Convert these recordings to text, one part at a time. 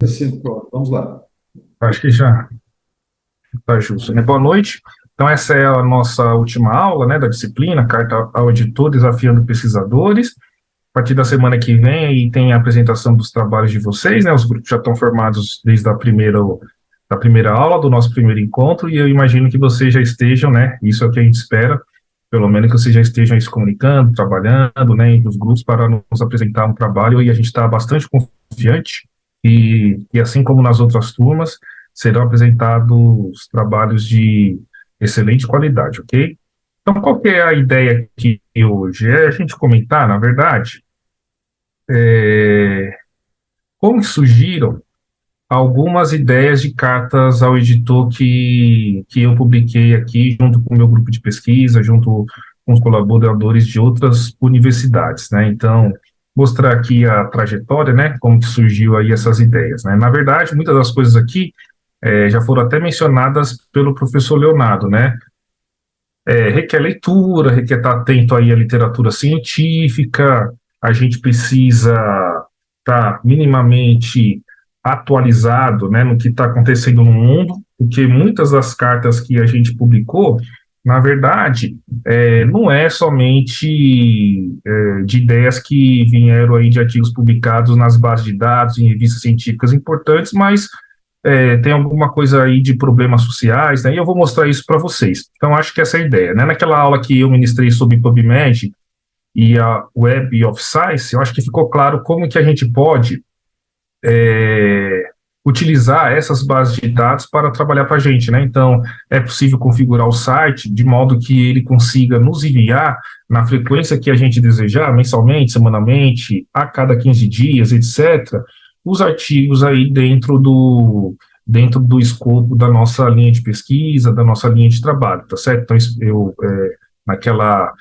Sim, pronto, vamos lá. Acho que já está justo, né? Boa noite. Então, essa é a nossa última aula, né, da disciplina, Carta ao Editor, Desafiando Pesquisadores. A partir da semana que vem, aí tem a apresentação dos trabalhos de vocês, né? Os grupos já estão formados desde da primeira aula, do nosso primeiro encontro, e eu imagino que vocês já estejam, né? Isso é o que a gente espera, pelo menos que vocês já estejam aí se comunicando, trabalhando, né, entre os grupos para nos apresentar um trabalho, e a gente está bastante confiante, e assim como nas outras turmas, serão apresentados trabalhos de excelente qualidade, ok? Então, qual que é a ideia aqui hoje? É a gente comentar, na verdade, como que surgiram algumas ideias de cartas ao editor que eu publiquei aqui, junto com o meu grupo de pesquisa, junto com os colaboradores de outras universidades, né? Então, mostrar aqui a trajetória, né? Como que surgiu aí essas ideias, né? Na verdade, muitas das coisas aqui já foram até mencionadas pelo professor Leonardo, né? Requer leitura, requer estar atento aí à literatura científica, a gente precisa estar minimamente atualizado, né, no que está acontecendo no mundo, porque muitas das cartas que a gente publicou, na verdade, não é somente de ideias que vieram aí de artigos publicados nas bases de dados, em revistas científicas importantes, mas tem alguma coisa aí de problemas sociais, né? E eu vou mostrar isso para vocês. Então, acho que essa é a ideia, né? Naquela aula que eu ministrei sobre PubMed e a Web of Science, eu acho que ficou claro como que a gente pode utilizar essas bases de dados para trabalhar para a gente, né? Então, é possível configurar o site de modo que ele consiga nos enviar na frequência que a gente desejar, mensalmente, semanalmente, a cada 15 dias, etc., os artigos aí dentro do escopo da nossa linha de pesquisa, da nossa linha de trabalho, tá certo? Então, naquela,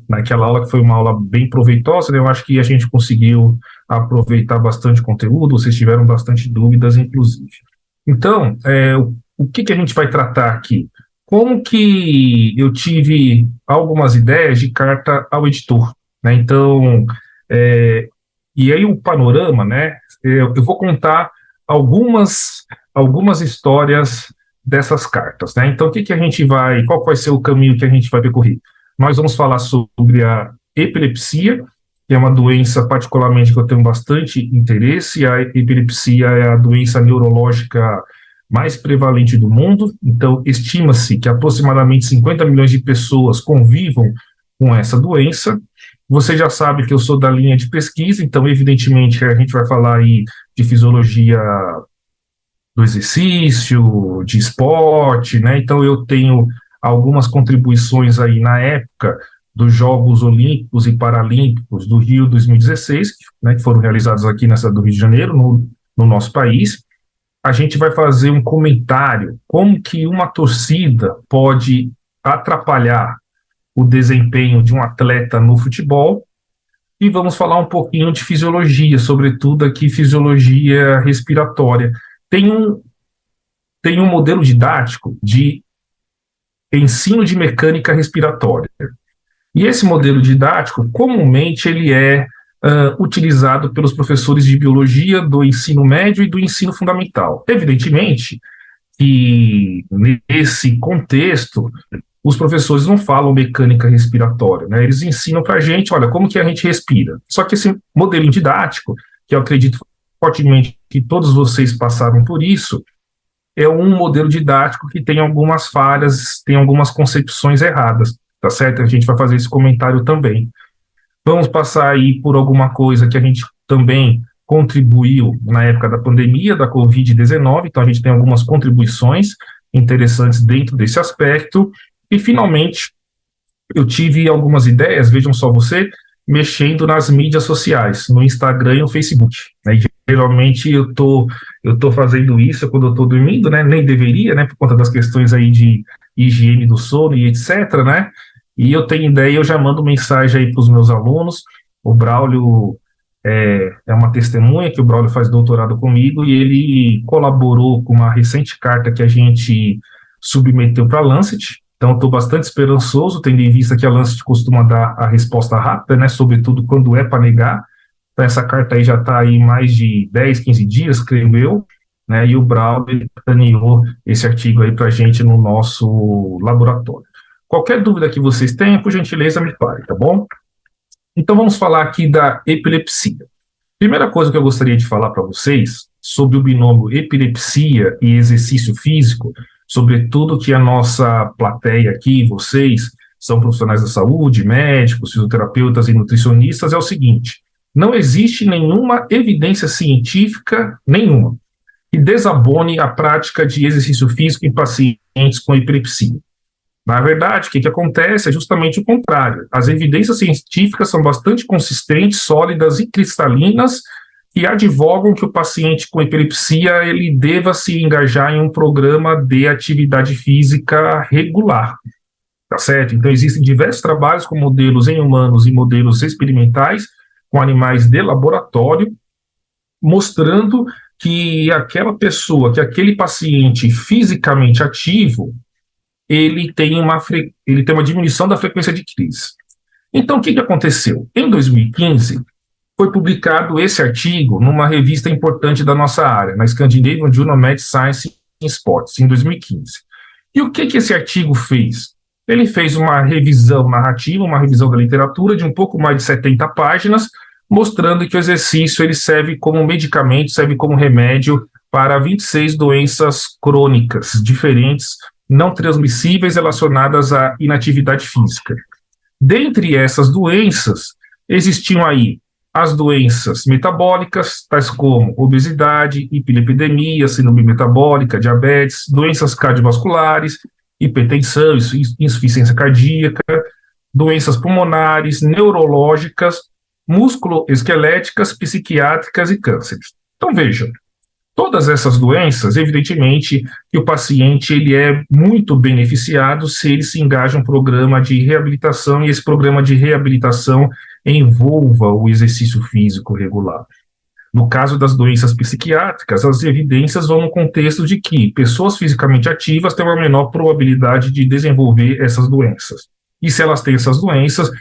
naquela aula, que foi uma aula bem proveitosa, né, eu acho que a gente conseguiu aproveitar bastante conteúdo, vocês tiveram bastante dúvidas, inclusive. Então, o que a gente vai tratar aqui? Como que eu tive algumas ideias de carta ao editor, né? Então, é, e aí o panorama, né? Eu vou contar algumas, algumas histórias dessas cartas, né? Então, qual vai ser o caminho que a gente vai percorrer? Nós vamos falar sobre a epilepsia, que é uma doença particularmente que eu tenho bastante interesse. A epilepsia é a doença neurológica mais prevalente do mundo, então estima-se que aproximadamente 50 milhões de pessoas convivam com essa doença. Você já sabe que eu sou da linha de pesquisa, então evidentemente a gente vai falar aí de fisiologia do exercício, de esporte, né? Então eu tenho algumas contribuições aí na época dos Jogos Olímpicos e Paralímpicos do Rio 2016, né, que foram realizados aqui nessa do Rio de Janeiro, no nosso país. A gente vai fazer um comentário como que uma torcida pode atrapalhar o desempenho de um atleta no futebol, e vamos falar um pouquinho de fisiologia, sobretudo aqui fisiologia respiratória. Tem um, tem um modelo didático de ensino de mecânica respiratória. E esse modelo didático, comumente, ele é utilizado pelos professores de biologia do ensino médio e do ensino fundamental. Evidentemente que, nesse contexto, os professores não falam mecânica respiratória, né? Eles ensinam para a gente, olha, como que a gente respira. Só que esse modelo didático, que eu acredito fortemente que todos vocês passaram por isso, é um modelo didático que tem algumas falhas, tem algumas concepções erradas, tá certo? A gente vai fazer esse comentário também. Vamos passar aí por alguma coisa que a gente também contribuiu na época da pandemia, da Covid-19, então a gente tem algumas contribuições interessantes dentro desse aspecto. E, finalmente, eu tive algumas ideias, vejam só você, mexendo nas mídias sociais, no Instagram e no Facebook, né? Geralmente eu tô fazendo isso quando eu estou dormindo, né? Nem deveria, né? Por conta das questões aí de higiene do sono e etc, né? E eu tenho ideia, eu já mando mensagem aí para os meus alunos. O Braulio é uma testemunha que o Braulio faz doutorado comigo e ele colaborou com uma recente carta que a gente submeteu para a Lancet. Então, estou bastante esperançoso, tendo em vista que a Lancet costuma dar a resposta rápida, né? Sobretudo quando é para negar. Então, essa carta aí já está aí mais de 10, 15 dias, escreveu, né, e o Brauber planeou esse artigo aí para a gente no nosso laboratório. Qualquer dúvida que vocês tenham, por gentileza, me pare, tá bom? Então, vamos falar aqui da epilepsia. Primeira coisa que eu gostaria de falar para vocês sobre o binômio epilepsia e exercício físico, sobretudo que a nossa plateia aqui, vocês, são profissionais da saúde, médicos, fisioterapeutas e nutricionistas, é o seguinte: não existe nenhuma evidência científica nenhuma que desabone a prática de exercício físico em pacientes com epilepsia. Na verdade, o que acontece é justamente o contrário. As evidências científicas são bastante consistentes, sólidas e cristalinas e advogam que o paciente com epilepsia ele deva se engajar em um programa de atividade física regular, tá certo? Então, existem diversos trabalhos com modelos em humanos e modelos experimentais com animais de laboratório, mostrando que aquela pessoa, que aquele paciente fisicamente ativo, ele tem uma diminuição da frequência de crise. Então, o que aconteceu? Em 2015, foi publicado esse artigo numa revista importante da nossa área, na Scandinavian Journal of Science in Sports, em 2015. E o que esse artigo fez? Ele fez uma revisão narrativa, uma revisão da literatura de um pouco mais de 70 páginas, mostrando que o exercício ele serve como medicamento, serve como remédio para 26 doenças crônicas diferentes, não transmissíveis relacionadas à inatividade física. Dentre essas doenças, existiam aí as doenças metabólicas, tais como obesidade, hiperlipidemia, síndrome metabólica, diabetes, doenças cardiovasculares, hipertensão, insuficiência cardíaca, doenças pulmonares, neurológicas, musculoesqueléticas, psiquiátricas e cânceres. Então, vejam, todas essas doenças, evidentemente, que o paciente ele é muito beneficiado se ele se engaja em um programa de reabilitação e esse programa de reabilitação envolva o exercício físico regular. No caso das doenças psiquiátricas, as evidências vão no contexto de que pessoas fisicamente ativas têm uma menor probabilidade de desenvolver essas doenças. E se elas têm essas doenças,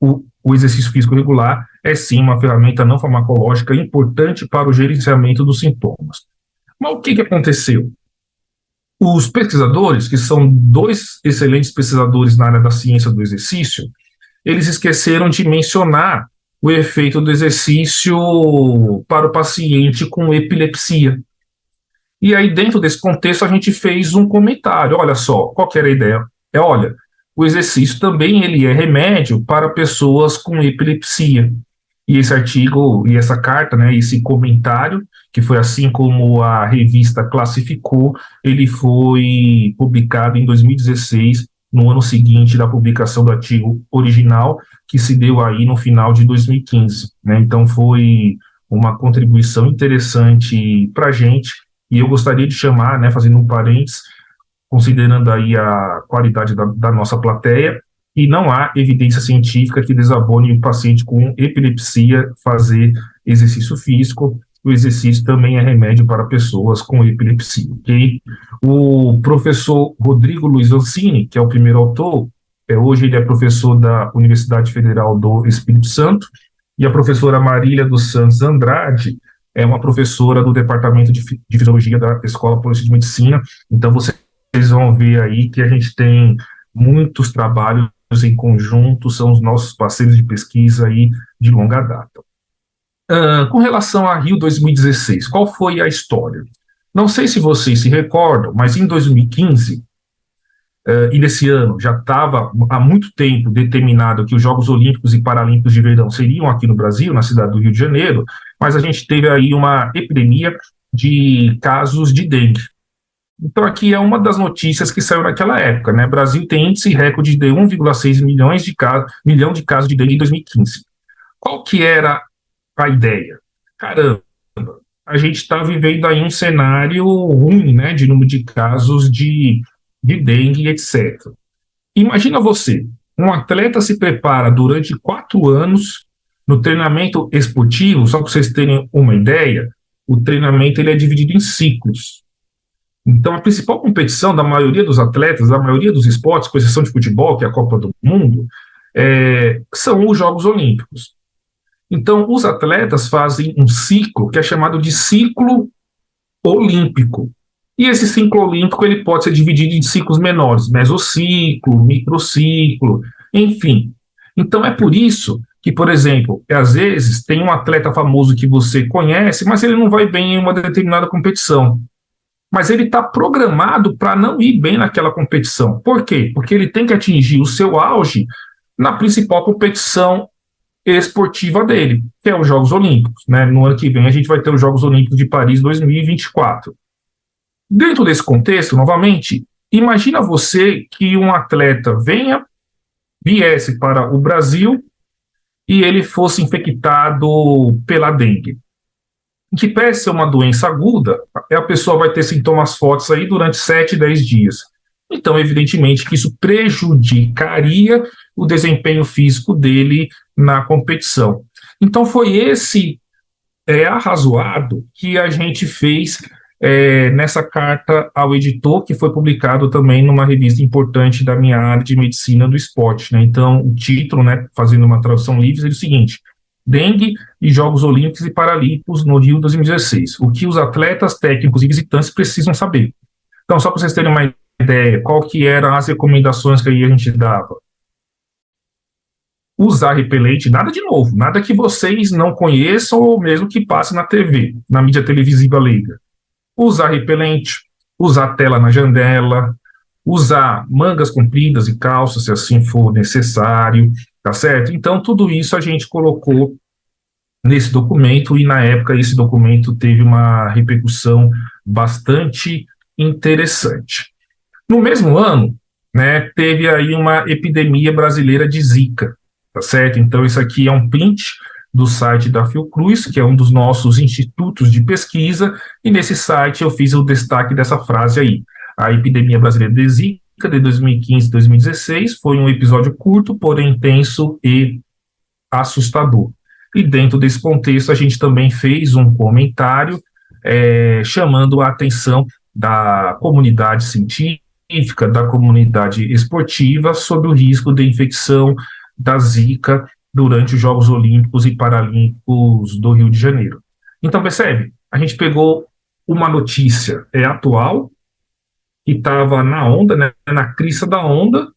o exercício físico regular é sim uma ferramenta não farmacológica importante para o gerenciamento dos sintomas. Mas o que aconteceu? Os pesquisadores, que são dois excelentes pesquisadores na área da ciência do exercício, eles esqueceram de mencionar o efeito do exercício para o paciente com epilepsia. E aí, dentro desse contexto, a gente fez um comentário. Olha só, qual que era a ideia? Olha, o exercício também ele é remédio para pessoas com epilepsia. E esse artigo, e essa carta, né, esse comentário, que foi assim como a revista classificou, ele foi publicado em 2016, no ano seguinte da publicação do artigo original, que se deu aí no final de 2015. Né? Então, foi uma contribuição interessante para a gente, e eu gostaria de chamar, né, fazendo um parênteses, considerando aí a qualidade da nossa plateia, e não há evidência científica que desabone o paciente com epilepsia fazer exercício físico. O exercício também é remédio para pessoas com epilepsia, ok? O professor Rodrigo Luiz Ancini, que é o primeiro autor, hoje ele é professor da Universidade Federal do Espírito Santo, e a professora Marília dos Santos Andrade é uma professora do Departamento de Fisiologia da Escola Paulista de Medicina. Então, vocês vão ver aí que a gente tem muitos trabalhos em conjunto, são os nossos parceiros de pesquisa aí de longa data. Com relação a Rio 2016, qual foi a história? Não sei se vocês se recordam, mas em 2015, e nesse ano já estava há muito tempo determinado que os Jogos Olímpicos e Paralímpicos de Verão seriam aqui no Brasil, na cidade do Rio de Janeiro, mas a gente teve aí uma epidemia de casos de dengue. Então, aqui é uma das notícias que saiu naquela época, né? O Brasil tem índice recorde de 1,6 milhão de casos de dengue em 2015. Qual que era a ideia? Caramba, a gente está vivendo aí um cenário ruim, né? De número de casos de dengue, etc. Imagina você, um atleta se prepara durante 4 anos no treinamento esportivo, só para vocês terem uma ideia, o treinamento ele é dividido em ciclos. Então, a principal competição da maioria dos atletas, da maioria dos esportes, com exceção de futebol, que é a Copa do Mundo, são os Jogos Olímpicos. Então, os atletas fazem um ciclo que é chamado de ciclo olímpico. E esse ciclo olímpico ele pode ser dividido em ciclos menores, mesociclo, microciclo, enfim. Então, é por isso que, por exemplo, às vezes tem um atleta famoso que você conhece, mas ele não vai bem em uma determinada competição. Mas ele está programado para não ir bem naquela competição. Por quê? Porque ele tem que atingir o seu auge na principal competição esportiva dele, que é os Jogos Olímpicos. Né? No ano que vem a gente vai ter os Jogos Olímpicos de Paris 2024. Dentro desse contexto, novamente, imagina você que um atleta viesse para o Brasil e ele fosse infectado pela dengue. Que parece ser uma doença aguda, a pessoa vai ter sintomas fortes aí durante 7, 10 dias. Então, evidentemente, que isso prejudicaria o desempenho físico dele na competição. Então, foi esse arrazoado que a gente fez nessa carta ao editor, que foi publicado também numa revista importante da minha área de medicina do esporte. Né? Então, o título, né, fazendo uma tradução livre, é o seguinte: dengue e Jogos Olímpicos e Paralímpicos no Rio 2016. O que os atletas, técnicos e visitantes precisam saber. Então, só para vocês terem uma ideia, qual que eram as recomendações que aí a gente dava? Usar repelente, nada de novo, nada que vocês não conheçam ou mesmo que passe na TV, na mídia televisiva leiga. Usar repelente, usar tela na janela, usar mangas compridas e calças, se assim for necessário, tá certo? Então, tudo isso a gente colocou nesse documento, e na época esse documento teve uma repercussão bastante interessante. No mesmo ano, né, teve aí uma epidemia brasileira de Zika, tá certo? Então, isso aqui é um print do site da Fiocruz, que é um dos nossos institutos de pesquisa, e nesse site eu fiz o destaque dessa frase aí: a epidemia brasileira de Zika de 2015-2016 foi um episódio curto, porém intenso e assustador. E dentro desse contexto a gente também fez um comentário chamando a atenção da comunidade científica, da comunidade esportiva sobre o risco de infecção da Zika durante os Jogos Olímpicos e Paralímpicos do Rio de Janeiro. Então, percebe? A gente pegou uma notícia atual, que estava na onda, né, na crista da onda,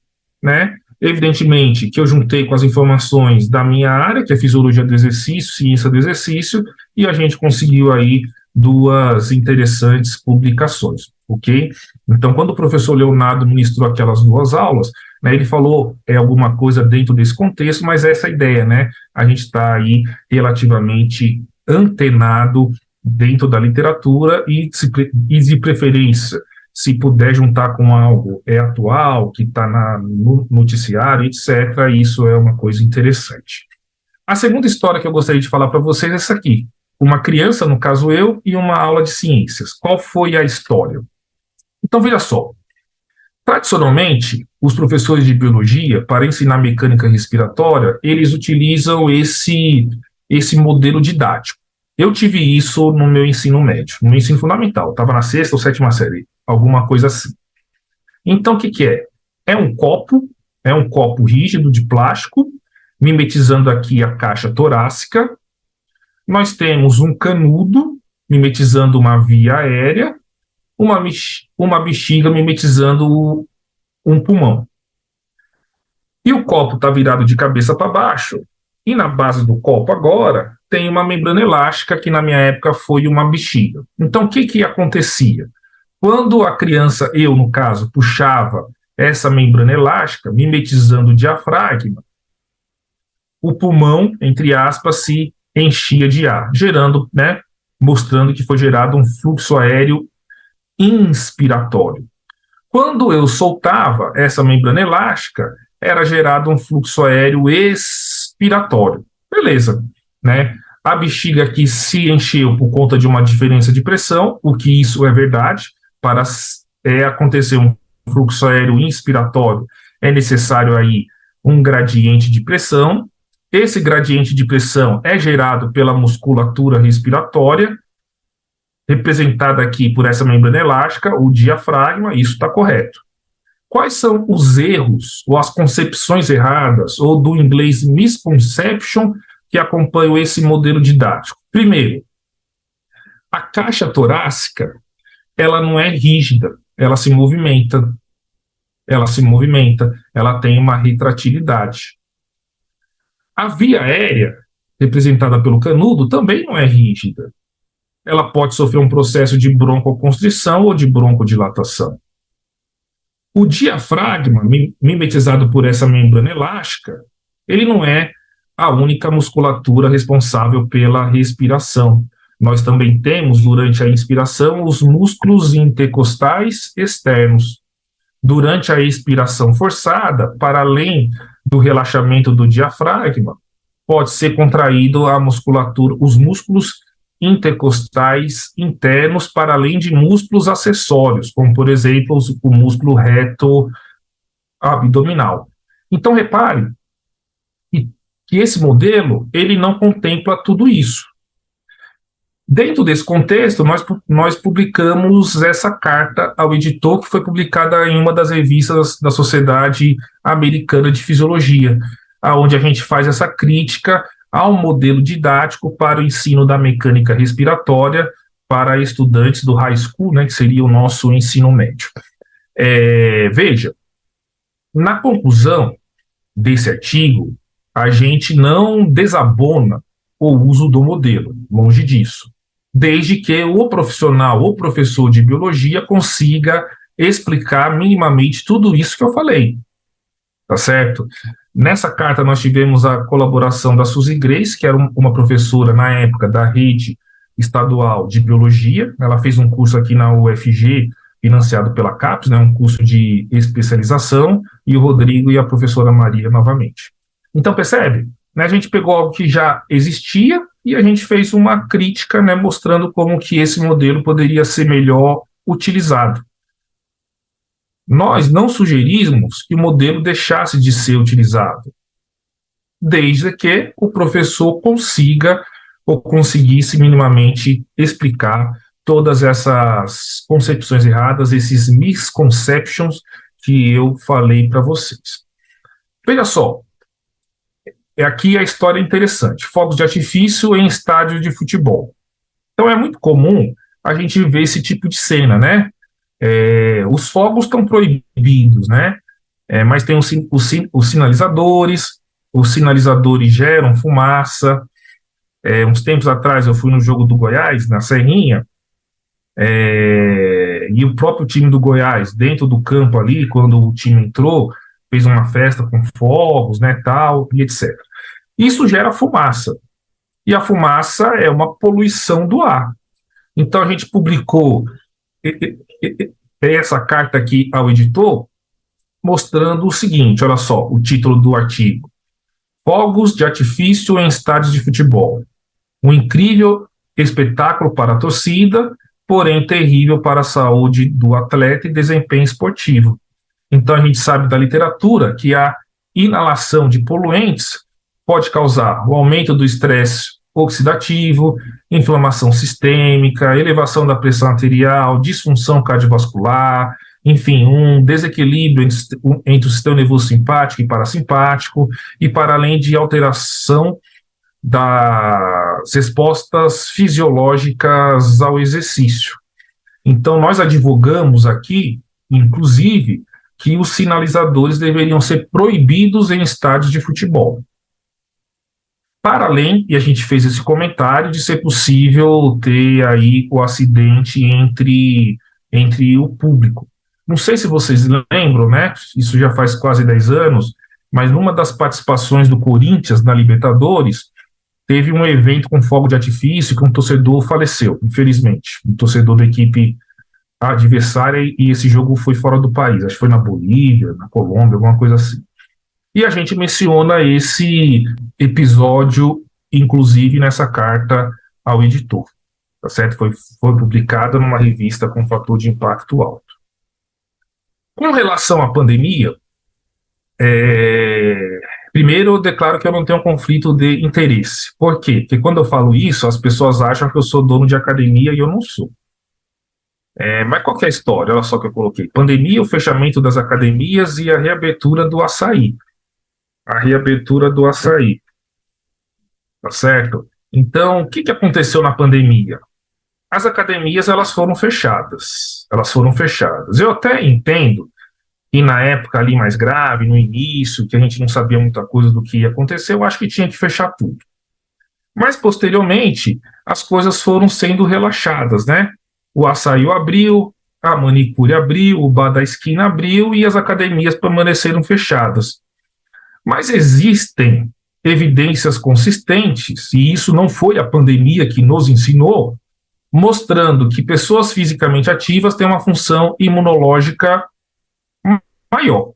né? Evidentemente que eu juntei com as informações da minha área, que é Fisiologia do Exercício, Ciência do Exercício, e a gente conseguiu aí 2 interessantes publicações, ok? Então, quando o professor Leonardo ministrou aquelas 2 aulas, né, ele falou alguma coisa dentro desse contexto, mas essa é a ideia, né? A gente está aí relativamente antenado dentro da literatura e de preferência, se puder juntar com algo atual, que está no noticiário, etc., isso é uma coisa interessante. A segunda história que eu gostaria de falar para vocês é essa aqui. Uma criança, no caso eu, e uma aula de ciências. Qual foi a história? Então, veja só. Tradicionalmente, os professores de biologia, para ensinar mecânica respiratória, eles utilizam esse modelo didático. Eu tive isso no meu ensino médio, no meu ensino fundamental. Estava na 6ª ou 7ª série, alguma coisa assim. Então, o que é? É um copo rígido de plástico, mimetizando aqui a caixa torácica. Nós temos um canudo, mimetizando uma via aérea, uma bexiga mimetizando um pulmão. E o copo está virado de cabeça para baixo, e na base do copo agora tem uma membrana elástica, que na minha época foi uma bexiga. Então, o que acontecia? Quando a criança, eu no caso, puxava essa membrana elástica, mimetizando o diafragma, o pulmão, entre aspas, se enchia de ar, gerando, né, mostrando que foi gerado um fluxo aéreo inspiratório. Quando eu soltava essa membrana elástica, era gerado um fluxo aéreo expiratório. Beleza, né? A bexiga aqui se encheu por conta de uma diferença de pressão, o que isso é verdade. Para acontecer um fluxo aéreo inspiratório, é necessário aí um gradiente de pressão. Esse gradiente de pressão é gerado pela musculatura respiratória, representada aqui por essa membrana elástica, o diafragma, isso está correto. Quais são os erros ou as concepções erradas, ou do inglês misconception, que acompanham esse modelo didático. Primeiro, a caixa torácica, ela não é rígida, ela se movimenta, ela tem uma retratilidade. A via aérea, representada pelo canudo, também não é rígida. Ela pode sofrer um processo de broncoconstrição ou de broncodilatação. O diafragma, mimetizado por essa membrana elástica, ele não é a única musculatura responsável pela respiração. Nós também temos, durante a inspiração, os músculos intercostais externos. Durante a expiração forçada, para além do relaxamento do diafragma, pode ser contraído a musculatura, os músculos intercostais internos, para além de músculos acessórios, como, por exemplo, o músculo reto abdominal. Então, repare que esse modelo, ele não contempla tudo isso. Dentro desse contexto, nós publicamos essa carta ao editor, que foi publicada em uma das revistas da Sociedade Americana de Fisiologia, onde a gente faz essa crítica ao modelo didático para o ensino da mecânica respiratória para estudantes do high school, né, que seria o nosso ensino médio. Veja, na conclusão desse artigo, a gente não desabona o uso do modelo, longe disso, desde que o profissional, o professor de biologia, consiga explicar minimamente tudo isso que eu falei, tá certo? Nessa carta nós tivemos a colaboração da Suzy Grace, que era uma professora na época da rede estadual de biologia. Ela fez um curso aqui na UFG, financiado pela CAPES, né, um curso de especialização, e o Rodrigo e a professora Maria novamente. Então, percebe? A gente pegou algo que já existia e a gente fez uma crítica, né, mostrando como que esse modelo poderia ser melhor utilizado. Nós não sugerimos que o modelo deixasse de ser utilizado, desde que o professor consiga ou conseguisse minimamente explicar todas essas concepções erradas, esses misconceptions que eu falei para vocês. Veja só, aqui a história é interessante. Fogos de artifício em estádio de futebol. Então é muito comum a gente ver esse tipo de cena, né? Os fogos estão proibidos, né? Mas tem os sinalizadores geram fumaça. Uns tempos atrás eu fui no jogo do Goiás, na Serrinha, e o próprio time do Goiás, dentro do campo ali, quando o time entrou, fez uma festa com fogos, né, tal, e etc. Isso gera fumaça, e a fumaça é uma poluição do ar. Então a gente publicou essa carta aqui ao editor, mostrando o seguinte, olha só, o título do artigo: Fogos de artifício em estádios de futebol. Um incrível espetáculo para a torcida, porém terrível para a saúde do atleta e desempenho esportivo. Então a gente sabe da literatura que a inalação de poluentes pode causar o aumento do estresse oxidativo, inflamação sistêmica, elevação da pressão arterial, disfunção cardiovascular, enfim, um desequilíbrio entre o sistema nervoso simpático e parasimpático, e para além de alteração das respostas fisiológicas ao exercício. Então, nós advogamos aqui, inclusive, que os sinalizadores deveriam ser proibidos em estádios de futebol. Para além, e a gente fez esse comentário, de ser possível ter aí o acidente entre o público. Não sei se vocês lembram, né? Isso já faz quase 10 anos, mas numa das participações do Corinthians na Libertadores, teve um evento com fogo de artifício que um torcedor faleceu, infelizmente. Um torcedor da equipe adversária, e esse jogo foi fora do país. Acho que foi na Bolívia, na Colômbia, alguma coisa assim. E a gente menciona esse episódio, inclusive, nessa carta ao editor. Tá certo? Foi publicada numa revista com fator de impacto alto. Com relação à pandemia, primeiro eu declaro que eu não tenho um conflito de interesse. Por quê? Porque quando eu falo isso, as pessoas acham que eu sou dono de academia e eu não sou. Mas qual que é a história? Olha só que eu coloquei. Pandemia, o fechamento das academias e a reabertura do açaí. A reabertura do açaí. tá certo? Então, o que que aconteceu na pandemia? As academias, elas foram fechadas, Eu até entendo que na época ali mais grave, no início, que a gente não sabia muita coisa do que ia acontecer, eu acho que tinha que fechar tudo. Mas, posteriormente, as coisas foram sendo relaxadas, né? O açaí abriu, a manicure abriu, o bar da esquina abriu e as academias permaneceram fechadas. Mas existem evidências consistentes, e isso não foi a pandemia que nos ensinou, mostrando que pessoas fisicamente ativas têm uma função imunológica maior.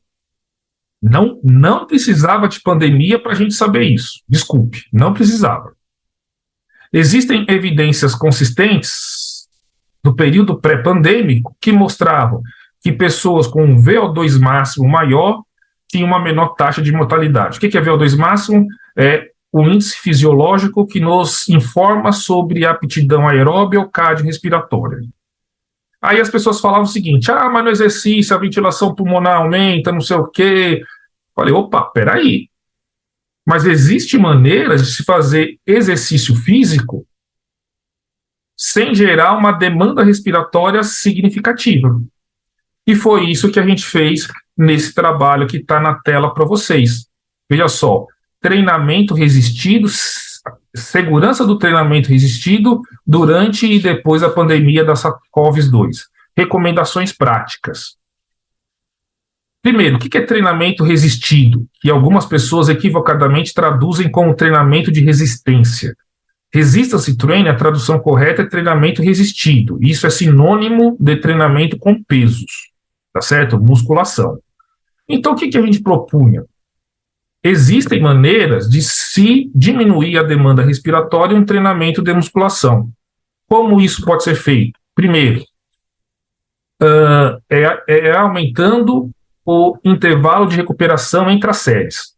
Não precisava de pandemia para a gente saber isso. Desculpe, não precisava. Existem evidências consistentes do período pré-pandêmico que mostravam que pessoas com um VO2 máximo maior tinham uma menor taxa de mortalidade. O que é VO2 máximo? É o índice fisiológico que nos informa sobre a aptidão aeróbia ou cardiorrespiratória. Aí as pessoas falavam o seguinte, mas no exercício a ventilação pulmonar aumenta, não sei o quê. Falei, opa, peraí. Mas existe maneiras de se fazer exercício físico sem gerar uma demanda respiratória significativa. E foi isso que a gente fez nesse trabalho que está na tela para vocês. Veja só, treinamento resistido, segurança do treinamento resistido durante e depois da pandemia da SARS-CoV-2. Recomendações práticas. Primeiro, o que é treinamento resistido? Que algumas pessoas equivocadamente traduzem como treinamento de resistência. Resistance training, a tradução correta é treinamento resistido. Isso é sinônimo de treinamento com pesos, tá certo? Musculação. Então, o que a gente propunha? Existem maneiras de se diminuir a demanda respiratória em um treinamento de musculação. Como isso pode ser feito? Primeiro, aumentando o intervalo de recuperação entre as séries.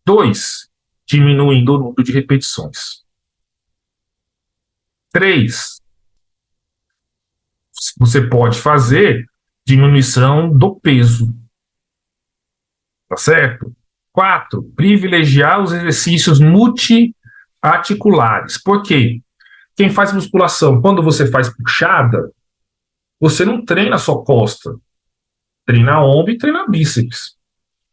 2, diminuindo o número de repetições. 3, você pode fazer diminuição do peso. Tá certo? 4, privilegiar os exercícios multiarticulares. Por quê? Quem faz musculação, quando você faz puxada, você não treina só costa, treina ombro e treina bíceps.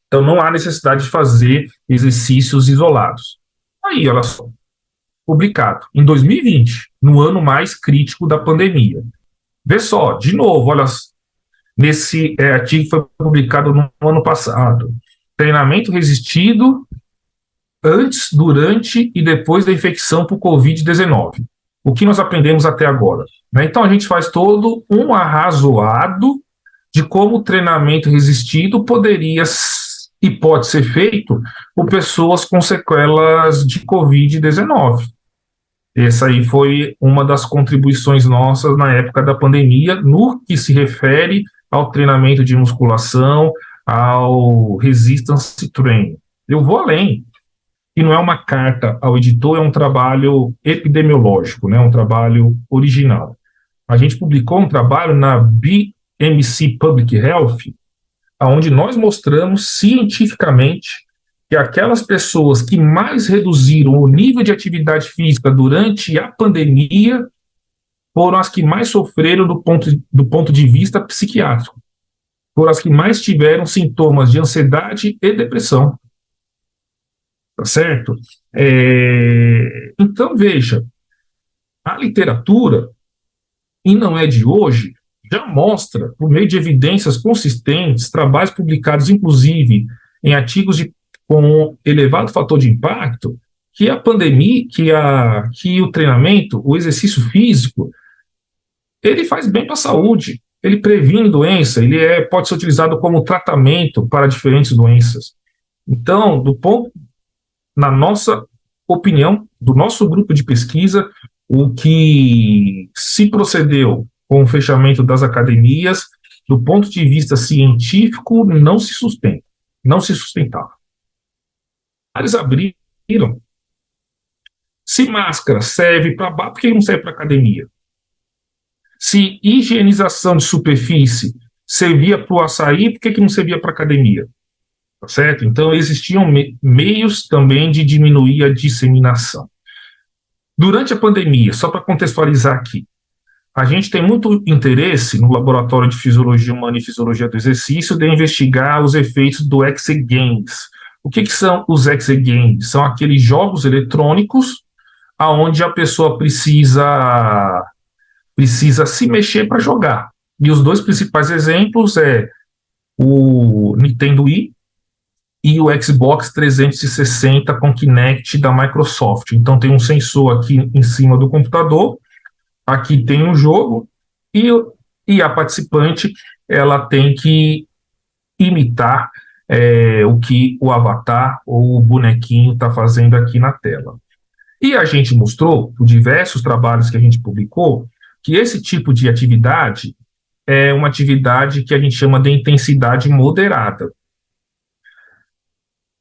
Então não há necessidade de fazer exercícios isolados. Aí, olha só, publicado em 2020, no ano mais crítico da pandemia. Vê só, de novo, olha, nesse artigo que foi publicado no ano passado. Treinamento resistido antes, durante e depois da infecção por Covid-19. O que nós aprendemos até agora? Né? Então, a gente faz todo um arrazoado de como o treinamento resistido poderia e pode ser feito por pessoas com sequelas de Covid-19. Essa aí foi uma das contribuições nossas na época da pandemia, no que se refere ao treinamento de musculação, ao resistance training. Eu vou além, e não é uma carta ao editor, é um trabalho epidemiológico, né, um trabalho original. A gente publicou um trabalho na BMC Public Health, onde nós mostramos cientificamente que aquelas pessoas que mais reduziram o nível de atividade física durante a pandemia foram as que mais sofreram do ponto de vista psiquiátrico. Foram as que mais tiveram sintomas de ansiedade e depressão. Tá certo? Então, veja, a literatura, e não é de hoje, já mostra, por meio de evidências consistentes, trabalhos publicados, inclusive, em artigos com elevado fator de impacto, que a pandemia, que o treinamento, o exercício físico, ele faz bem para a saúde, ele previne doença, ele pode ser utilizado como tratamento para diferentes doenças. Então, na nossa opinião, do nosso grupo de pesquisa, o que se procedeu com o fechamento das academias, do ponto de vista científico, não se sustentava. Eles abriram. Se máscara serve para bar, por que não serve para academia? Se higienização de superfície servia para o açaí, por que não servia para academia? tá certo? Então, existiam meios também de diminuir a disseminação. Durante a pandemia, só para contextualizar aqui, a gente tem muito interesse no Laboratório de Fisiologia Humana e Fisiologia do Exercício de investigar os efeitos do Exergames. O que são os Exergames? São aqueles jogos eletrônicos aonde a pessoa precisa se mexer para jogar. E os dois principais exemplos é o Nintendo Wii e o Xbox 360 com Kinect da Microsoft. Então tem um sensor aqui em cima do computador, aqui tem um jogo e, e a participante ela tem que imitar o que o avatar ou o bonequinho está fazendo aqui na tela. E a gente mostrou, por diversos trabalhos que a gente publicou, que esse tipo de atividade é uma atividade que a gente chama de intensidade moderada.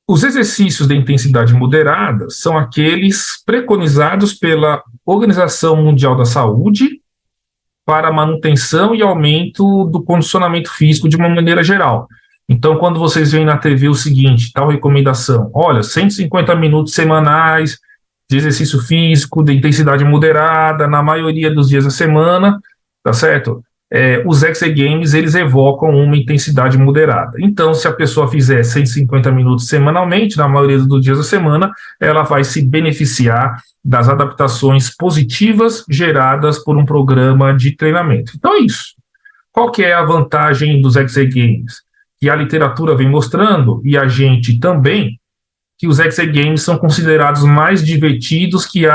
Os exercícios de intensidade moderada são aqueles preconizados pela Organização Mundial da Saúde para manutenção e aumento do condicionamento físico de uma maneira geral. Então, quando vocês veem na TV o seguinte, tal recomendação, olha, 150 minutos semanais de exercício físico, de intensidade moderada, na maioria dos dias da semana, tá certo? Os Exergames, eles evocam uma intensidade moderada. Então, se a pessoa fizer 150 minutos semanalmente, na maioria dos dias da semana, ela vai se beneficiar das adaptações positivas geradas por um programa de treinamento. Então, é isso. Qual que é a vantagem dos Exergames? Que a literatura vem mostrando, e a gente também, que os Exergames são considerados mais divertidos que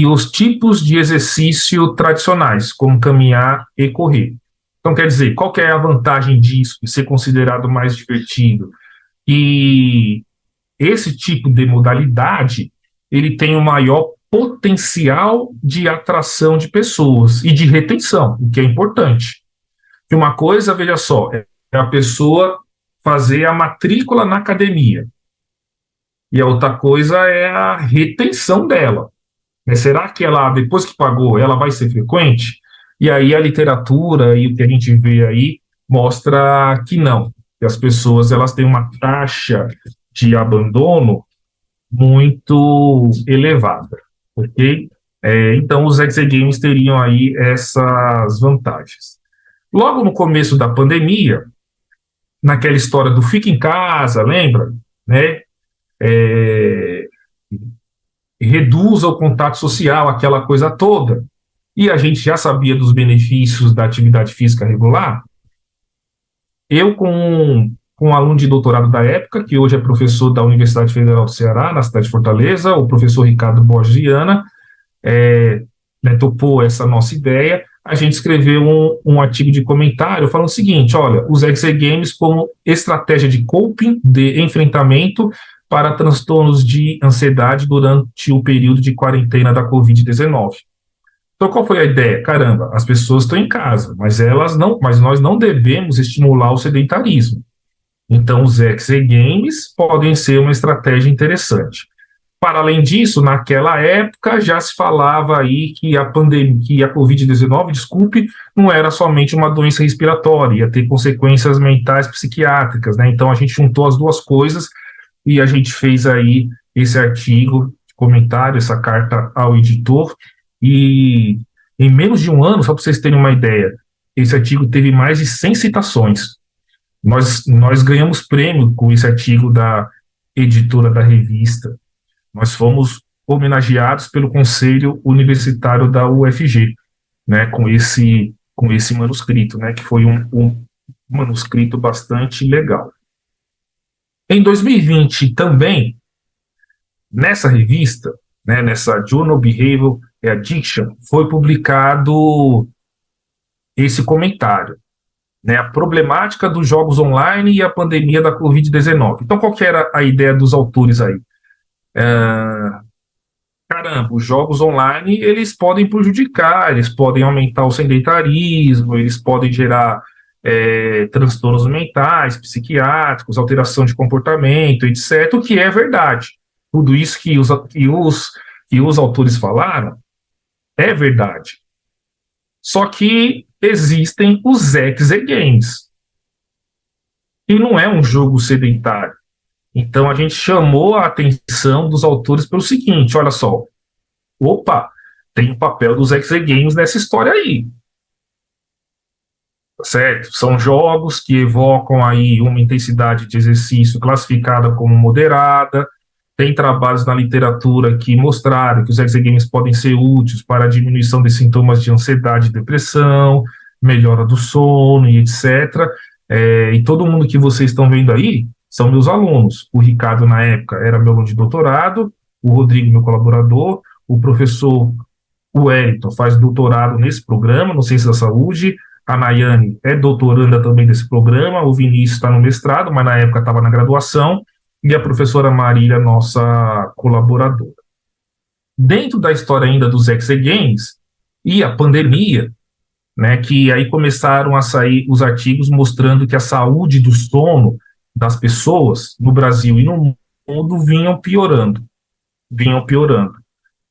os tipos de exercício tradicionais, como caminhar e correr. Então, quer dizer, qual que é a vantagem disso, de ser considerado mais divertido? E esse tipo de modalidade, ele tem o maior potencial de atração de pessoas e de retenção, o que é importante. E uma coisa, veja só, é a pessoa fazer a matrícula na academia. E a outra coisa é a retenção dela. Será que ela, depois que pagou, ela vai ser frequente? E aí a literatura e o que a gente vê aí mostra que não. Que as pessoas elas têm uma taxa de abandono muito elevada, ok? Então os Exergames teriam aí essas vantagens. Logo no começo da pandemia, naquela história do fica em casa, lembra? Né? Reduza o contato social, aquela coisa toda, e a gente já sabia dos benefícios da atividade física regular. Eu, com um aluno de doutorado da época, que hoje é professor da Universidade Federal do Ceará, na cidade de Fortaleza, o professor Ricardo Borges Viana, topou essa nossa ideia. A gente escreveu um artigo de comentário falando o seguinte, olha, os Exergames como estratégia de coping, de enfrentamento para transtornos de ansiedade durante o período de quarentena da Covid-19. Então, qual foi a ideia? Caramba, as pessoas estão em casa, mas nós não devemos estimular o sedentarismo. Então, os Exergames podem ser uma estratégia interessante. Para além disso, naquela época já se falava aí que a pandemia, que a Covid-19, não era somente uma doença respiratória, ia ter consequências mentais psiquiátricas, né? Então a gente juntou as duas coisas e a gente fez aí esse artigo, comentário, essa carta ao editor, e em menos de um ano, só para vocês terem uma ideia, esse artigo teve mais de 100 citações. Nós ganhamos prêmio com esse artigo da editora da revista. Nós fomos homenageados pelo Conselho Universitário da UFG, né, com esse manuscrito, né, que foi um manuscrito bastante legal. Em 2020 também, nessa revista, né, nessa Journal Behavioral Addiction, foi publicado esse comentário, né, a problemática dos jogos online e a pandemia da Covid-19. Então, qual que era a ideia dos autores aí? Caramba, os jogos online, eles podem prejudicar, eles podem aumentar o sedentarismo, eles podem gerar transtornos mentais, psiquiátricos, alteração de comportamento, etc., o que é verdade. Tudo isso que os autores falaram é verdade. Só que existem os Exergames. e não é um jogo sedentário. Então a gente chamou a atenção dos autores pelo seguinte, olha só, opa, tem o papel dos X-Games nessa história aí, certo? São jogos que evocam aí uma intensidade de exercício classificada como moderada, tem trabalhos na literatura que mostraram que os X-Games podem ser úteis para a diminuição de sintomas de ansiedade e depressão, melhora do sono e etc. E todo mundo que vocês estão vendo aí são meus alunos. O Ricardo, na época, era meu aluno de doutorado, o Rodrigo, meu colaborador, o professor Wellington faz doutorado nesse programa, no Ciência da Saúde, a Nayane é doutoranda também desse programa, o Vinícius está no mestrado, mas na época estava na graduação, e a professora Marília, nossa colaboradora. Dentro da história ainda dos X-Games e a pandemia, né, que aí começaram a sair os artigos mostrando que a saúde do sono das pessoas no Brasil e no mundo vinham piorando.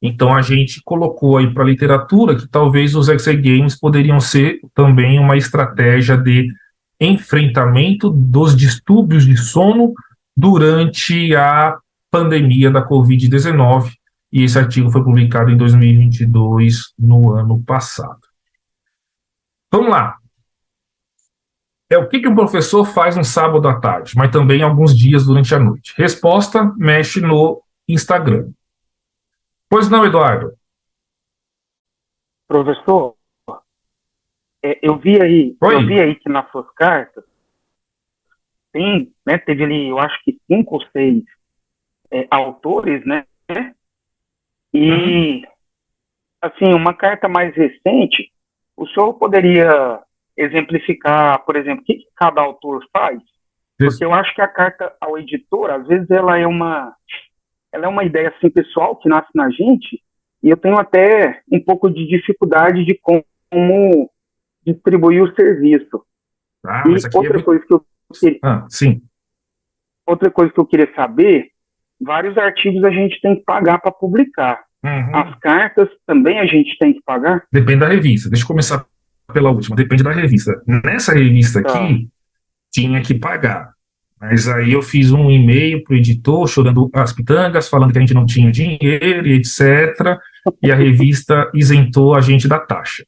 Então a gente colocou aí para a literatura que talvez os X-Games poderiam ser também uma estratégia de enfrentamento dos distúrbios de sono durante a pandemia da Covid-19, e esse artigo foi publicado em 2022, no ano passado. Vamos lá. O que um professor faz no sábado à tarde, mas também alguns dias durante a noite? Resposta: mexe no Instagram. Pois não, Eduardo? Professor, eu vi aí que nas suas cartas tem, né, teve ali, eu acho que 5 ou 6 autores, né? E, assim, uma carta mais recente, o senhor poderia exemplificar, por exemplo, o que cada autor faz? Porque eu acho que a carta ao editor, às vezes, ela é uma ideia, assim, pessoal, que nasce na gente, e eu tenho até um pouco de dificuldade de como distribuir o serviço. E outra coisa que eu queria... sim. Outra coisa que eu queria saber, vários artigos a gente tem que pagar para publicar. As cartas também a gente tem que pagar? Depende da revista. Deixa eu começar pela última. Depende da revista. Nessa revista aqui, tinha que pagar. Mas aí eu fiz um e-mail para o editor, chorando as pitangas, falando que a gente não tinha dinheiro, e etc. E a revista isentou a gente da taxa.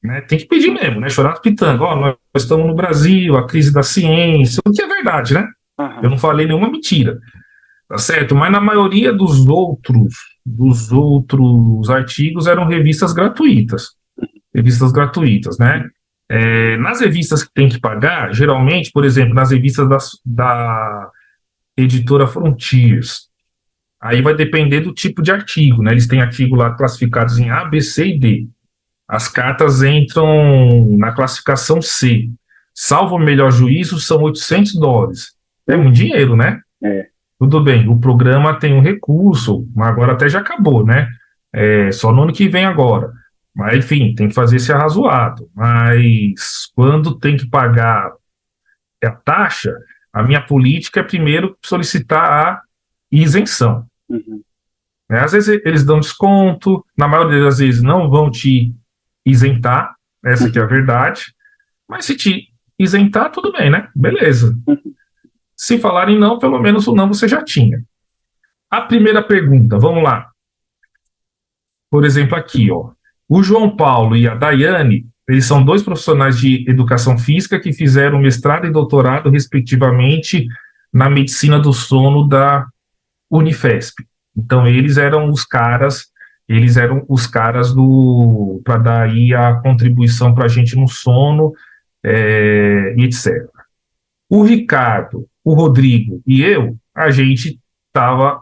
Né? Tem que pedir mesmo, né? Chorar as pitangas. Nós estamos no Brasil, a crise da ciência, o que é verdade, né? Eu não falei nenhuma mentira. Tá certo? Mas na maioria dos outros artigos eram revistas gratuitas. Revistas gratuitas, né? Nas revistas que tem que pagar, geralmente, por exemplo, nas revistas da editora Frontiers, aí vai depender do tipo de artigo, né? Eles têm artigo lá classificados em A, B, C e D. As cartas entram na classificação C. Salvo o melhor juízo, são $800. É muito dinheiro, né? Tudo bem, o programa tem um recurso, mas agora até já acabou, né? Só no ano que vem agora. Mas, enfim, tem que fazer esse arrazoado. Mas quando tem que pagar a taxa, a minha política é primeiro solicitar a isenção. Às vezes eles dão desconto, na maioria das vezes não vão te isentar, essa que é a verdade, mas se te isentar, tudo bem, né? Beleza. Se falarem não, pelo menos o não você já tinha. A primeira pergunta, vamos lá. Por exemplo, aqui, ó. O João Paulo e a Daiane, eles são 2 profissionais de educação física que fizeram mestrado e doutorado, respectivamente, na medicina do sono da Unifesp. Então, eles eram os caras para dar aí a contribuição para a gente no sono, e etc. O Ricardo, o Rodrigo e eu, a gente estava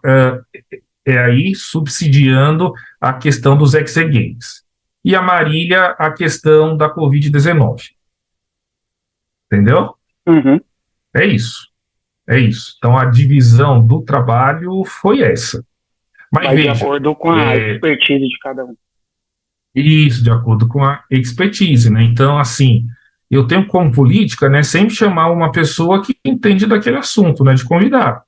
aí subsidiando a questão dos X-Games. E a Marília, a questão da Covid-19. Entendeu? É isso. Então, a divisão do trabalho foi essa. Mas veja, de acordo com a expertise de cada um. Isso, de acordo com a expertise, né? Então, assim, eu tenho como política, né, sempre chamar uma pessoa que entende daquele assunto, né, de convidar.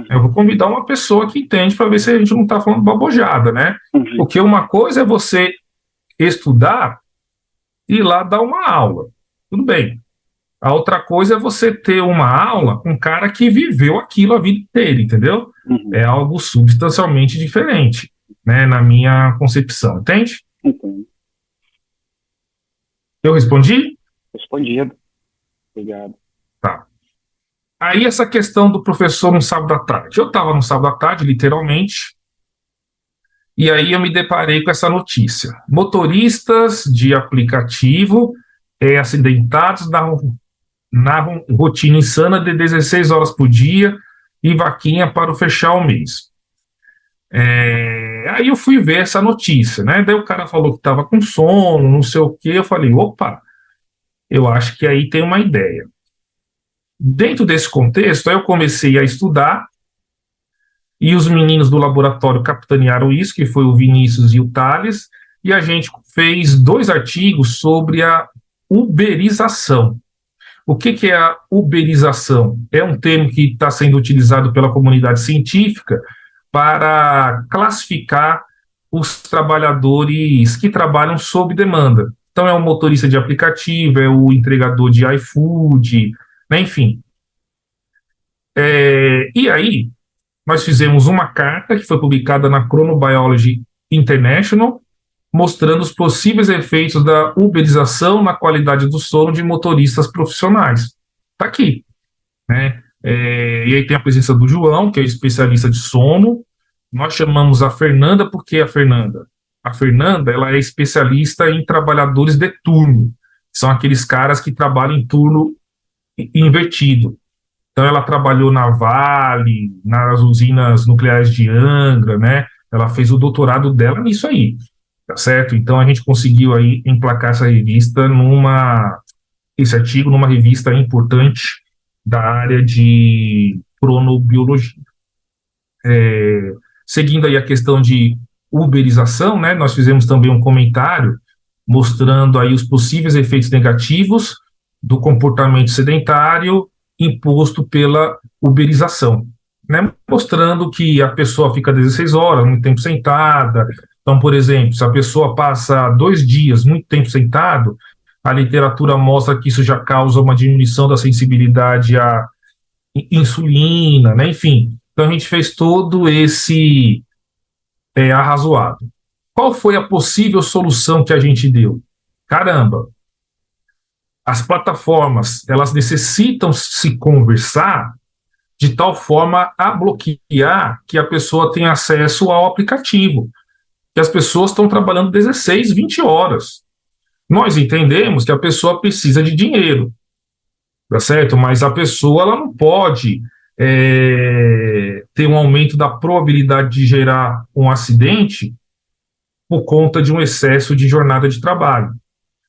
Eu vou convidar uma pessoa que entende para ver se a gente não está falando babojada, né? Porque uma coisa é você estudar e ir lá dar uma aula. Tudo bem. A outra coisa é você ter uma aula com um cara que viveu aquilo a vida inteira, entendeu? É algo substancialmente diferente, né, na minha concepção, entende? Entendo. Eu respondi? Respondido. Obrigado. Tá. Aí essa questão do professor no sábado à tarde. Eu estava no sábado à tarde, literalmente, e aí eu me deparei com essa notícia. Motoristas de aplicativo acidentados narram rotina insana de 16 horas por dia e vaquinha para o fechar o mês. Aí eu fui ver essa notícia, né? Daí o cara falou que estava com sono, não sei o quê. Eu falei, opa, eu acho que aí tem uma ideia. Dentro desse contexto, aí eu comecei a estudar e os meninos do laboratório capitanearam isso, que foi o Vinícius e o Thales, e a gente fez 2 artigos sobre a uberização. O que é a uberização? É um termo que está sendo utilizado pela comunidade científica para classificar os trabalhadores que trabalham sob demanda. Então, é o motorista de aplicativo, é o entregador de iFood, né, enfim. E aí, nós fizemos uma carta que foi publicada na Chronobiology International, mostrando os possíveis efeitos da uberização na qualidade do sono de motoristas profissionais. Está aqui, né? E aí tem a presença do João, que é especialista de sono. Nós chamamos a Fernanda, porque a Fernanda, ela é especialista em trabalhadores de turno. São aqueles caras que trabalham em turno invertido. Então, ela trabalhou na Vale, nas usinas nucleares de Angra, né? Ela fez o doutorado dela nisso aí, tá certo? Então, a gente conseguiu aí emplacar esse artigo numa revista importante da área de cronobiologia. Seguindo aí a questão de uberização, né? Nós fizemos também um comentário mostrando aí os possíveis efeitos negativos do comportamento sedentário imposto pela uberização, né? Mostrando que a pessoa fica 16 horas, muito tempo sentada. Então, por exemplo, se a pessoa passa 2 dias muito tempo sentado, a literatura mostra que isso já causa uma diminuição da sensibilidade à insulina, né? Enfim, então a gente fez todo esse arrazoado. Qual foi a possível solução que a gente deu? Caramba, as plataformas, elas necessitam se conversar de tal forma a bloquear que a pessoa tenha acesso ao aplicativo, que as pessoas estão trabalhando 16, 20 horas. Nós entendemos que a pessoa precisa de dinheiro, tá certo? Mas a pessoa ela não pode ter um aumento da probabilidade de gerar um acidente por conta de um excesso de jornada de trabalho,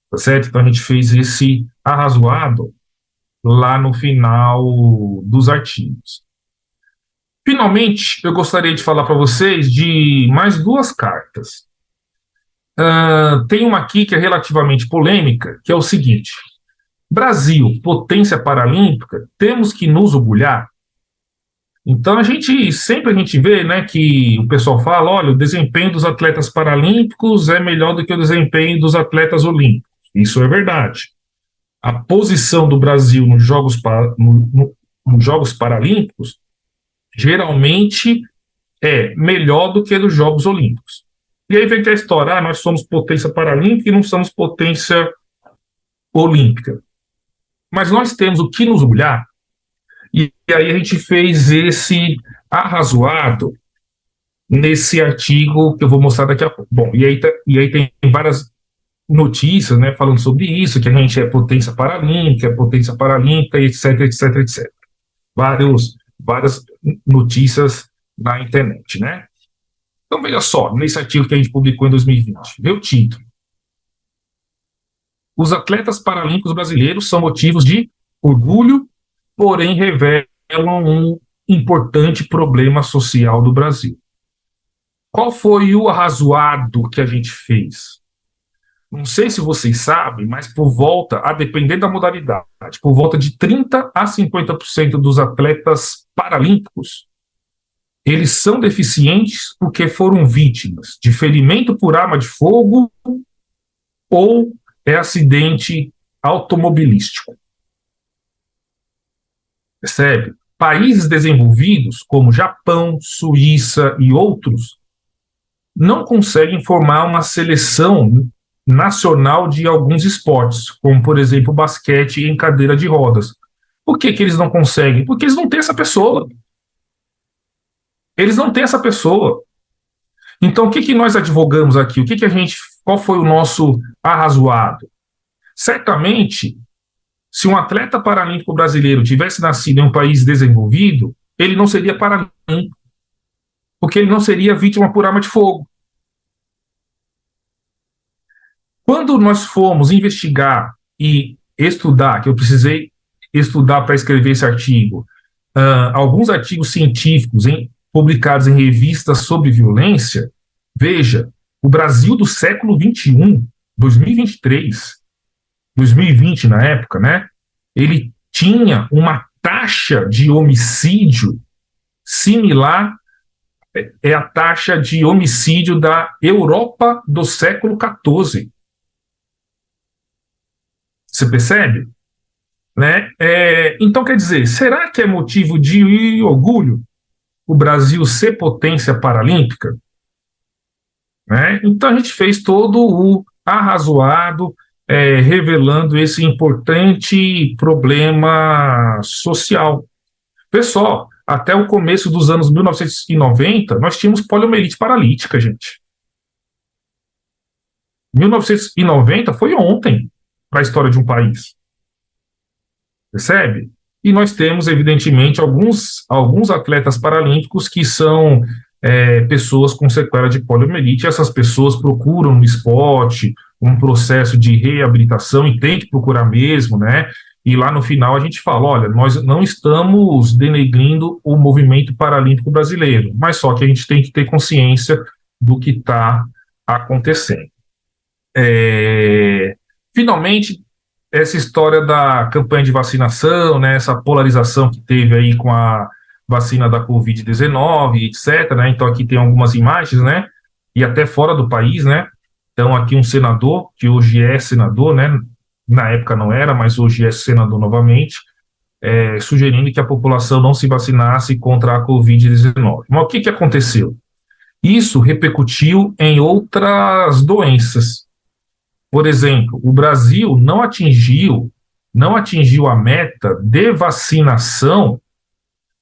tá certo? Então a gente fez esse arrazoado lá no final dos artigos. Finalmente, eu gostaria de falar para vocês de mais 2 cartas. Tem uma aqui que é relativamente polêmica, que é o seguinte: Brasil, potência paralímpica, temos que nos orgulhar. Então a gente vê, né, que o pessoal fala, olha, o desempenho dos atletas paralímpicos é melhor do que o desempenho dos atletas olímpicos. Isso é verdade. A posição do Brasil nos Jogos Paralímpicos geralmente é melhor do que dos Jogos Olímpicos. E aí vem que a história, nós somos potência paralímpica e não somos potência olímpica. Mas nós temos o que nos orgulhar, e aí a gente fez esse arrazoado nesse artigo que eu vou mostrar daqui a pouco. Bom, e aí tem várias notícias, né, falando sobre isso, que a gente é potência paralímpica, etc, etc, etc. Várias notícias na internet, né? Então, veja só, nesse artigo que a gente publicou em 2020, vê o título: Os atletas paralímpicos brasileiros são motivos de orgulho, porém revelam um importante problema social do Brasil. Qual foi o arrazoado que a gente fez? Não sei se vocês sabem, mas a depender da modalidade, por volta de 30% a 50% dos atletas paralímpicos, eles são deficientes porque foram vítimas de ferimento por arma de fogo ou acidente automobilístico. percebe? Países desenvolvidos, como Japão, Suíça e outros, não conseguem formar uma seleção nacional de alguns esportes, como, por exemplo, basquete em cadeira de rodas. Por que que eles não conseguem? Porque eles não têm essa pessoa. Eles não têm essa pessoa. Então, o que que nós advogamos aqui? Qual foi o nosso arrazoado? Certamente, se um atleta paralímpico brasileiro tivesse nascido em um país desenvolvido, ele não seria paralímpico, porque ele não seria vítima por arma de fogo. Quando nós fomos investigar e estudar, que eu precisei estudar para escrever esse artigo, alguns artigos científicos publicados em revistas sobre violência, veja, o Brasil do século XXI, 2023, 2020 na época, né? Ele tinha uma taxa de homicídio similar à taxa de homicídio da Europa do século XIV. Você percebe? Né? Então, quer dizer, será que é motivo de orgulho o Brasil ser potência paralímpica? Né? Então, a gente fez todo o arrazoado, revelando esse importante problema social. Pessoal, até o começo dos anos 1990, nós tínhamos poliomielite paralítica, gente. 1990 foi ontem para a história de um país. Percebe? E nós temos, evidentemente, alguns atletas paralímpicos que são pessoas com sequela de poliomielite. Essas pessoas procuram no esporte um processo de reabilitação, e tem que procurar mesmo, né? E lá no final a gente fala, olha, nós não estamos denegrindo o movimento paralímpico brasileiro, mas só que a gente tem que ter consciência do que está acontecendo. Finalmente, essa história da campanha de vacinação, né, essa polarização que teve aí com a vacina da Covid-19, etc., né, então aqui tem algumas imagens, né, e até fora do país, né, então aqui um senador, que hoje é senador, né, na época não era, mas hoje é senador novamente, sugerindo que a população não se vacinasse contra a Covid-19. Mas o que aconteceu? Isso repercutiu em outras doenças. Por exemplo, o Brasil não atingiu a meta de vacinação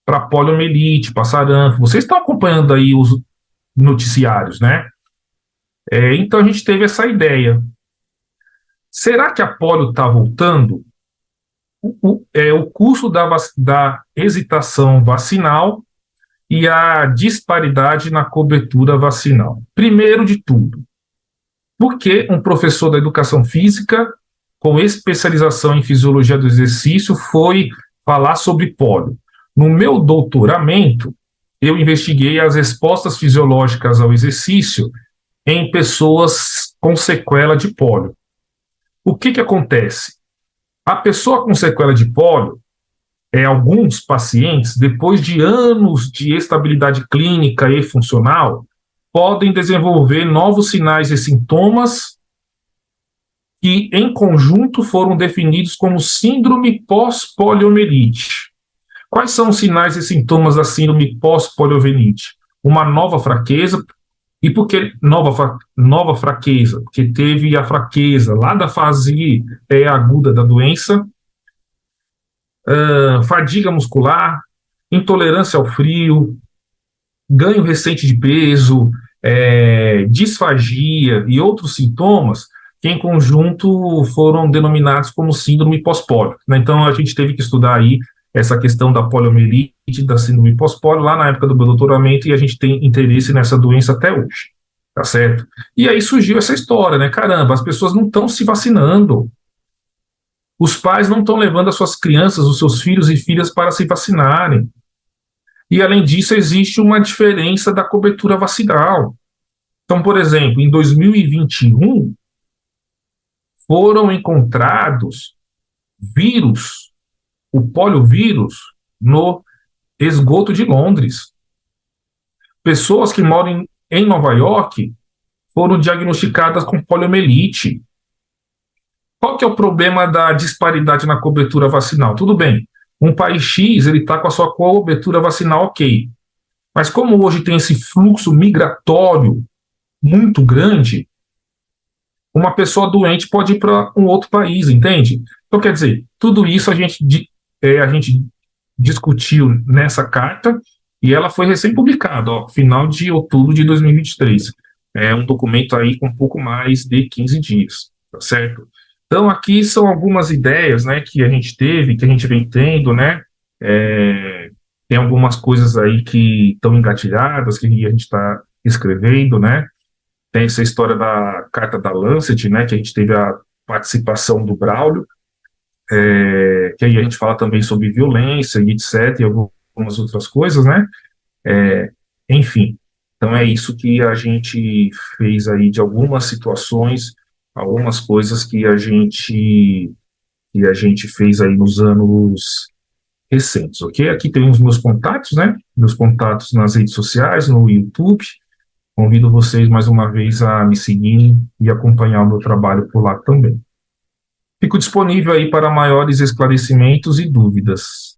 para poliomielite, para sarampo. Vocês estão acompanhando aí os noticiários, né? Então a gente teve essa ideia. Será que a polio está voltando? O custo da hesitação vacinal e a disparidade na cobertura vacinal. Primeiro de tudo, por que um professor da educação física, com especialização em fisiologia do exercício, foi falar sobre polio? No meu doutoramento, eu investiguei as respostas fisiológicas ao exercício em pessoas com sequela de polio. O que acontece? A pessoa com sequela de polio, alguns pacientes, depois de anos de estabilidade clínica e funcional, podem desenvolver novos sinais e sintomas que, em conjunto, foram definidos como síndrome pós-poliomielite. Quais são os sinais e sintomas da síndrome pós-poliomielite? Uma nova fraqueza. E por que nova fraqueza? Porque teve a fraqueza lá da fase aguda da doença, fadiga muscular, intolerância ao frio, ganho recente de peso, disfagia e outros sintomas que, em conjunto, foram denominados como síndrome pós-polio. Né? Então, a gente teve que estudar aí essa questão da poliomielite, da síndrome pós-polio, lá na época do meu doutoramento, e a gente tem interesse nessa doença até hoje, tá certo? E aí surgiu essa história, né? Caramba, as pessoas não estão se vacinando. Os pais não estão levando as suas crianças, os seus filhos e filhas para se vacinarem. E, além disso, existe uma diferença da cobertura vacinal. Então, por exemplo, em 2021, foram encontrados vírus, o poliovírus, no esgoto de Londres. Pessoas que moram em Nova York foram diagnosticadas com poliomielite. Qual que é o problema da disparidade na cobertura vacinal? Tudo bem, um país X, ele está com a sua cobertura vacinal ok. Mas como hoje tem esse fluxo migratório muito grande, uma pessoa doente pode ir para um outro país, entende? Então, quer dizer, tudo isso a gente discutiu nessa carta e ela foi recém-publicada, final de outubro de 2023. É um documento aí com um pouco mais de 15 dias, tá certo? Então, aqui são algumas ideias, né, que a gente teve, que a gente vem tendo, né, tem algumas coisas aí que estão engatilhadas, que a gente está escrevendo, né, tem essa história da carta da Lancet, né, que a gente teve a participação do Braulio, que aí a gente fala também sobre violência e etc, e algumas outras coisas, né, enfim, então é isso que a gente fez aí de algumas situações, algumas coisas que a gente fez aí nos anos recentes, ok? Aqui tem os meus contatos, né, meus contatos nas redes sociais, no YouTube. Convido vocês mais uma vez a me seguirem e acompanhar o meu trabalho por lá também. Fico disponível aí para maiores esclarecimentos e dúvidas.